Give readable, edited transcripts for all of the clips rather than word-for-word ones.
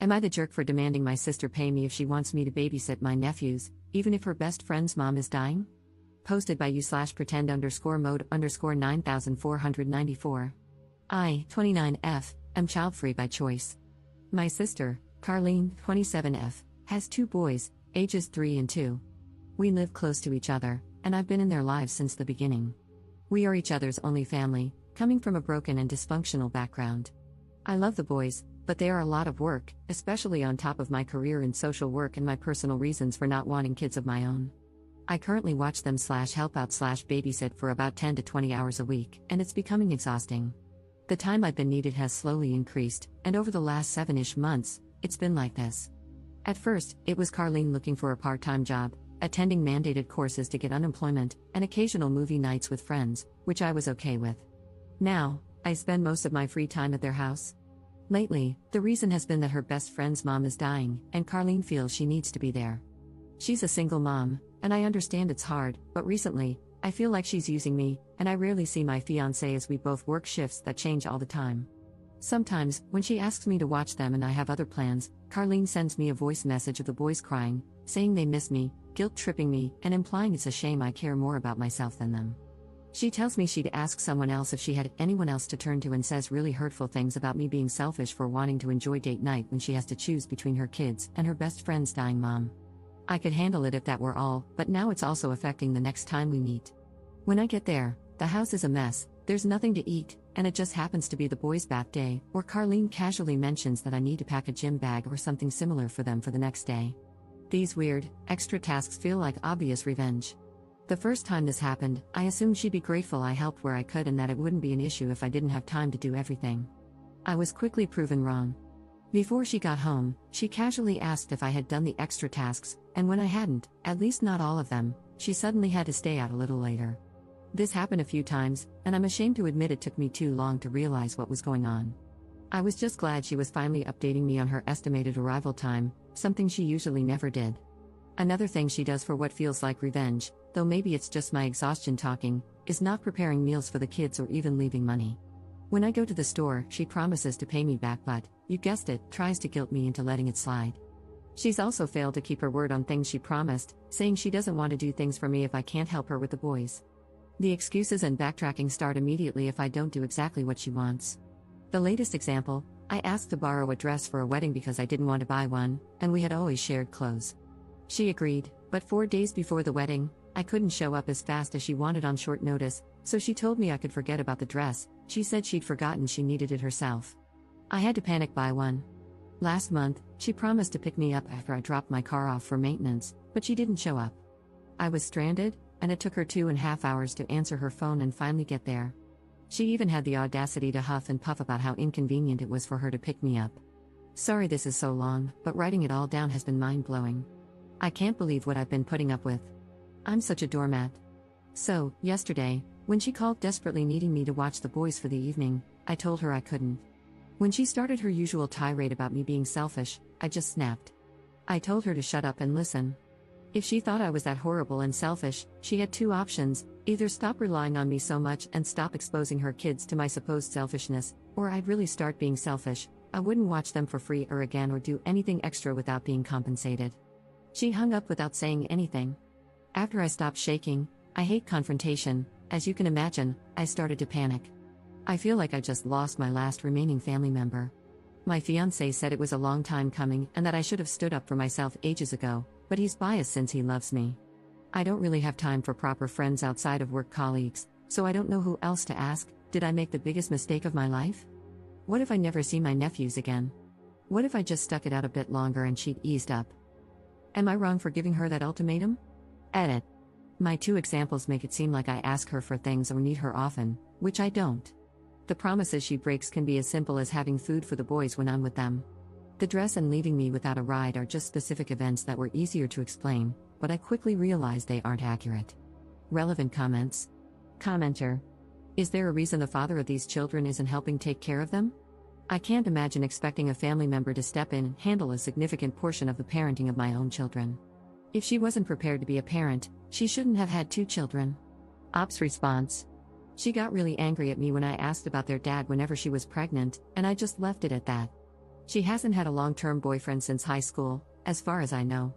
Am I the jerk for demanding my sister pay me if she wants me to babysit my nephews, even if her best friend's mom is dying? Posted by you/pretend_mode_9494. I, 29F, am child-free by choice. My sister, Carlene, 27F, has 2 boys, ages 3 and 2. We live close to each other, and I've been in their lives since the beginning. We are each other's only family, coming from a broken and dysfunctional background. I love the boys, but they are a lot of work, especially on top of my career in social work and my personal reasons for not wanting kids of my own. I currently watch them /help out /babysit for about 10 to 20 hours a week, and it's becoming exhausting. The time I've been needed has slowly increased, and over the last 7-ish months, it's been like this. At first, it was Carlene looking for a part-time job, attending mandated courses to get unemployment, and occasional movie nights with friends, which I was okay with. Now, I spend most of my free time at their house. Lately, the reason has been that her best friend's mom is dying, and Carlene feels she needs to be there. She's a single mom, and I understand it's hard, but recently, I feel like she's using me, and I rarely see my fiancé as we both work shifts that change all the time. Sometimes, when she asks me to watch them and I have other plans, Carlene sends me a voice message of the boys crying, saying they miss me, guilt-tripping me, and implying it's a shame I care more about myself than them. She tells me she'd ask someone else if she had anyone else to turn to and says really hurtful things about me being selfish for wanting to enjoy date night when she has to choose between her kids and her best friend's dying mom. I could handle it if that were all, but now it's also affecting the next time we meet. When I get there, the house is a mess, there's nothing to eat, and it just happens to be the boys' bath day, or Carlene casually mentions that I need to pack a gym bag or something similar for them for the next day. These weird, extra tasks feel like obvious revenge. The first time this happened, I assumed she'd be grateful I helped where I could and that it wouldn't be an issue if I didn't have time to do everything. I was quickly proven wrong. Before she got home, she casually asked if I had done the extra tasks, and when I hadn't, at least not all of them, she suddenly had to stay out a little later. This happened a few times, and I'm ashamed to admit it took me too long to realize what was going on. I was just glad she was finally updating me on her estimated arrival time, something she usually never did. Another thing she does for what feels like revenge, though maybe it's just my exhaustion talking, is not preparing meals for the kids or even leaving money. When I go to the store, she promises to pay me back but, you guessed it, tries to guilt me into letting it slide. She's also failed to keep her word on things she promised, saying she doesn't want to do things for me if I can't help her with the boys. The excuses and backtracking start immediately if I don't do exactly what she wants. The latest example, I asked to borrow a dress for a wedding because I didn't want to buy one, and we had always shared clothes. She agreed, but 4 days before the wedding, I couldn't show up as fast as she wanted on short notice, so she told me I could forget about the dress. She said she'd forgotten she needed it herself. I had to panic buy one. Last month, she promised to pick me up after I dropped my car off for maintenance, but she didn't show up. I was stranded, and it took her 2.5 hours to answer her phone and finally get there. She even had the audacity to huff and puff about how inconvenient it was for her to pick me up. Sorry this is so long, but writing it all down has been mind-blowing. I can't believe what I've been putting up with. I'm such a doormat. So, yesterday, when she called desperately needing me to watch the boys for the evening, I told her I couldn't. When she started her usual tirade about me being selfish, I just snapped. I told her to shut up and listen. If she thought I was that horrible and selfish, she had 2 options: either stop relying on me so much and stop exposing her kids to my supposed selfishness, or I'd really start being selfish. I wouldn't watch them for free or again or do anything extra without being compensated. She hung up without saying anything. After I stopped shaking, I hate confrontation, as you can imagine, I started to panic. I feel like I just lost my last remaining family member. My fiancé said it was a long time coming and that I should have stood up for myself ages ago, but he's biased since he loves me. I don't really have time for proper friends outside of work colleagues, so I don't know who else to ask. Did I make the biggest mistake of my life? What if I never see my nephews again? What if I just stuck it out a bit longer and she'd eased up? Am I wrong for giving her that ultimatum? Edit. My 2 examples make it seem like I ask her for things or need her often, which I don't. The promises she breaks can be as simple as having food for the boys when I'm with them. The dress and leaving me without a ride are just specific events that were easier to explain, but I quickly realized they aren't accurate. Relevant comments. Commenter. Is there a reason the father of these children isn't helping take care of them? I can't imagine expecting a family member to step in and handle a significant portion of the parenting of my own children. If she wasn't prepared to be a parent, she shouldn't have had 2 children. Ops response. She got really angry at me when I asked about their dad whenever she was pregnant, and I just left it at that. She hasn't had a long-term boyfriend since high school, as far as I know.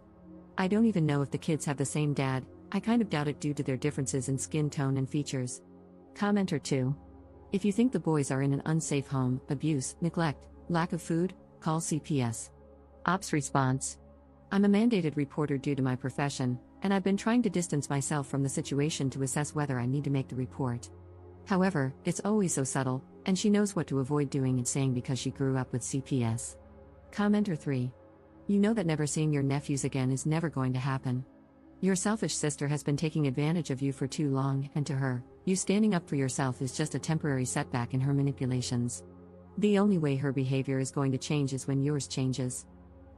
I don't even know if the kids have the same dad. I kind of doubt it due to their differences in skin tone and features. Commenter 2. If you think the boys are in an unsafe home, abuse, neglect, lack of food, call CPS. Ops response. I'm a mandated reporter due to my profession, and I've been trying to distance myself from the situation to assess whether I need to make the report. However, it's always so subtle, and she knows what to avoid doing and saying because she grew up with CPS. Commenter 3. You know that never seeing your nephews again is never going to happen. Your selfish sister has been taking advantage of you for too long, and to her, you standing up for yourself is just a temporary setback in her manipulations. The only way her behavior is going to change is when yours changes.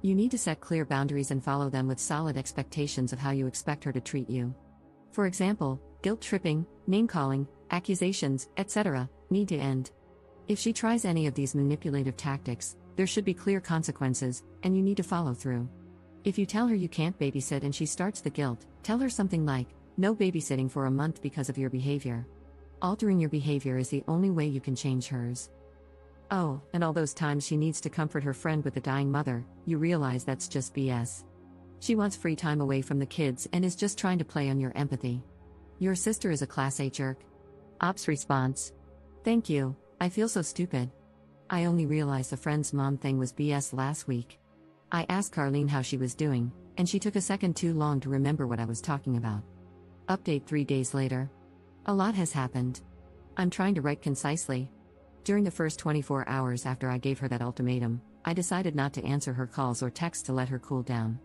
You need to set clear boundaries and follow them with solid expectations of how you expect her to treat you. For example, guilt-tripping, name-calling, accusations, etc., need to end. If she tries any of these manipulative tactics, there should be clear consequences, and you need to follow through. If you tell her you can't babysit and she starts the guilt, tell her something like, "No babysitting for a month because of your behavior." Altering your behavior is the only way you can change hers. Oh, and all those times she needs to comfort her friend with a dying mother, you realize that's just BS. She wants free time away from the kids and is just trying to play on your empathy. Your sister is a class A jerk. Ops response. Thank you, I feel so stupid. I only realized the friend's mom thing was BS last week. I asked Carlene how she was doing, and she took a second too long to remember what I was talking about. Update 3 days later. A lot has happened. I'm trying to write concisely. During the first 24 hours after I gave her that ultimatum, I decided not to answer her calls or texts to let her cool down.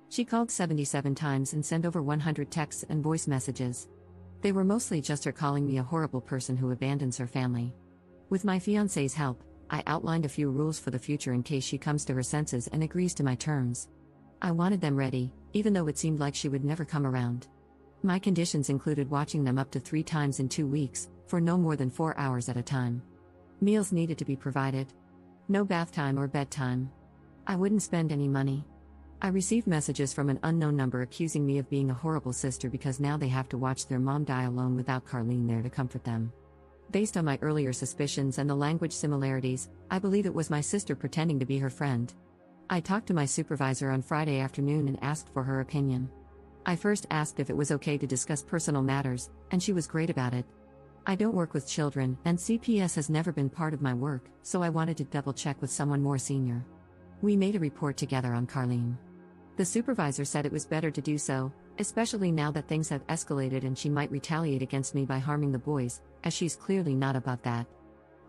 She called 77 times and sent over 100 texts and voice messages. They were mostly just her calling me a horrible person who abandons her family. With my fiancé's help, I outlined a few rules for the future in case she comes to her senses and agrees to my terms. I wanted them ready, even though it seemed like she would never come around. My conditions included watching them up to 3 times in 2 weeks, for no more than 4 hours at a time. Meals needed to be provided. No bath time or bedtime. I wouldn't spend any money. I received messages from an unknown number accusing me of being a horrible sister because now they have to watch their mom die alone without Carlene there to comfort them. Based on my earlier suspicions and the language similarities, I believe it was my sister pretending to be her friend. I talked to my supervisor on Friday afternoon and asked for her opinion. I first asked if it was okay to discuss personal matters, and she was great about it. I don't work with children, and CPS has never been part of my work, so I wanted to double-check with someone more senior. We made a report together on Carlene. The supervisor said it was better to do so, especially now that things have escalated and she might retaliate against me by harming the boys, as she's clearly not about that.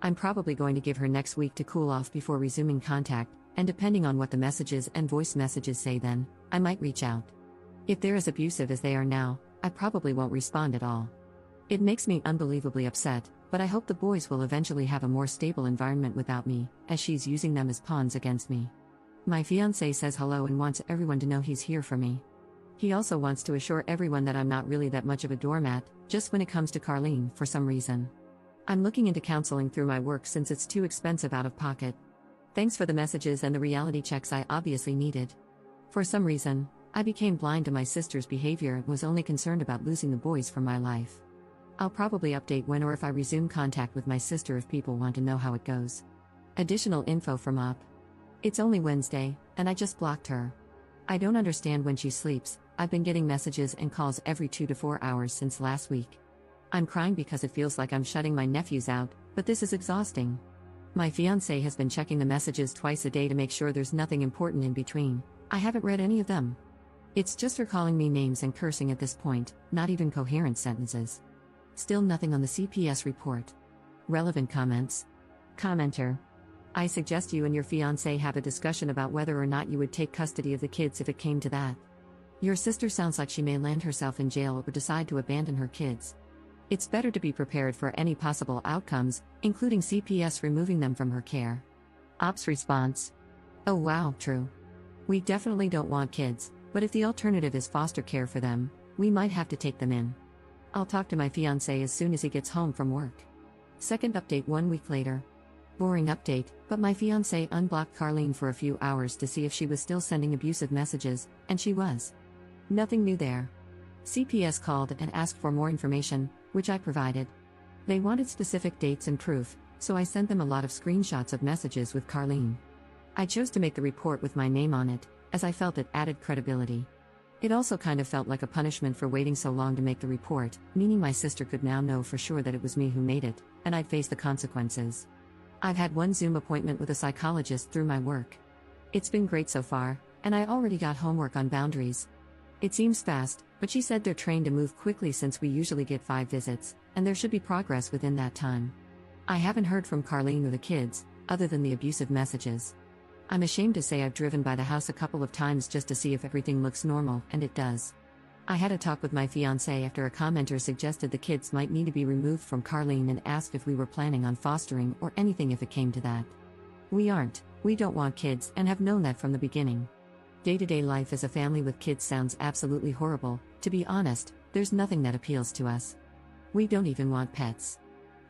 I'm probably going to give her next week to cool off before resuming contact, and depending on what the messages and voice messages say then, I might reach out. If they're as abusive as they are now, I probably won't respond at all. It makes me unbelievably upset, but I hope the boys will eventually have a more stable environment without me, as she's using them as pawns against me. My fiancé says hello and wants everyone to know he's here for me. He also wants to assure everyone that I'm not really that much of a doormat, just when it comes to Carlene, for some reason. I'm looking into counseling through my work since it's too expensive out of pocket. Thanks for the messages and the reality checks I obviously needed. For some reason, I became blind to my sister's behavior and was only concerned about losing the boys from my life. I'll probably update when or if I resume contact with my sister if people want to know how it goes. Additional info from Up. It's only Wednesday, and I just blocked her. I don't understand when she sleeps. I've been getting messages and calls every 2 to 4 hours since last week. I'm crying because it feels like I'm shutting my nephews out, but this is exhausting. My fiancé has been checking the messages twice a day to make sure there's nothing important in between. I haven't read any of them. It's just her calling me names and cursing at this point, not even coherent sentences. Still nothing on the CPS report. Relevant comments. Commenter. I suggest you and your fiancé have a discussion about whether or not you would take custody of the kids if it came to that. Your sister sounds like she may land herself in jail or decide to abandon her kids. It's better to be prepared for any possible outcomes, including CPS removing them from her care. Ops response. Oh wow, true. We definitely don't want kids, but if the alternative is foster care for them, we might have to take them in. I'll talk to my fiancé as soon as he gets home from work. Second update 1 week later. Boring update, but my fiancé unblocked Carlene for a few hours to see if she was still sending abusive messages, and she was. Nothing new there. CPS called and asked for more information, which I provided. They wanted specific dates and proof, so I sent them a lot of screenshots of messages with Carlene. I chose to make the report with my name on it, as I felt it added credibility. It also kind of felt like a punishment for waiting so long to make the report, meaning my sister could now know for sure that it was me who made it, and I'd face the consequences. I've had one Zoom appointment with a psychologist through my work. It's been great so far, and I already got homework on boundaries. It seems fast, but she said they're trained to move quickly since we usually get 5 visits, and there should be progress within that time. I haven't heard from Carlene or the kids, other than the abusive messages. I'm ashamed to say I've driven by the house a couple of times just to see if everything looks normal, and it does. I had a talk with my fiancé after a commenter suggested the kids might need to be removed from Carlene and asked if we were planning on fostering or anything if it came to that. We aren't, we don't want kids and have known that from the beginning. Day-to-day life as a family with kids sounds absolutely horrible. To be honest, there's nothing that appeals to us. We don't even want pets.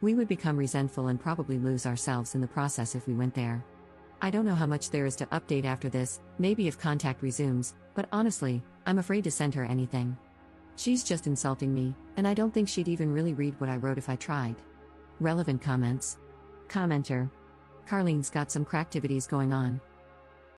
We would become resentful and probably lose ourselves in the process if we went there. I don't know how much there is to update after this, maybe if contact resumes, but honestly, I'm afraid to send her anything. She's just insulting me, and I don't think she'd even really read what I wrote if I tried. Relevant comments. Commenter. Carlene's got some cracktivities going on.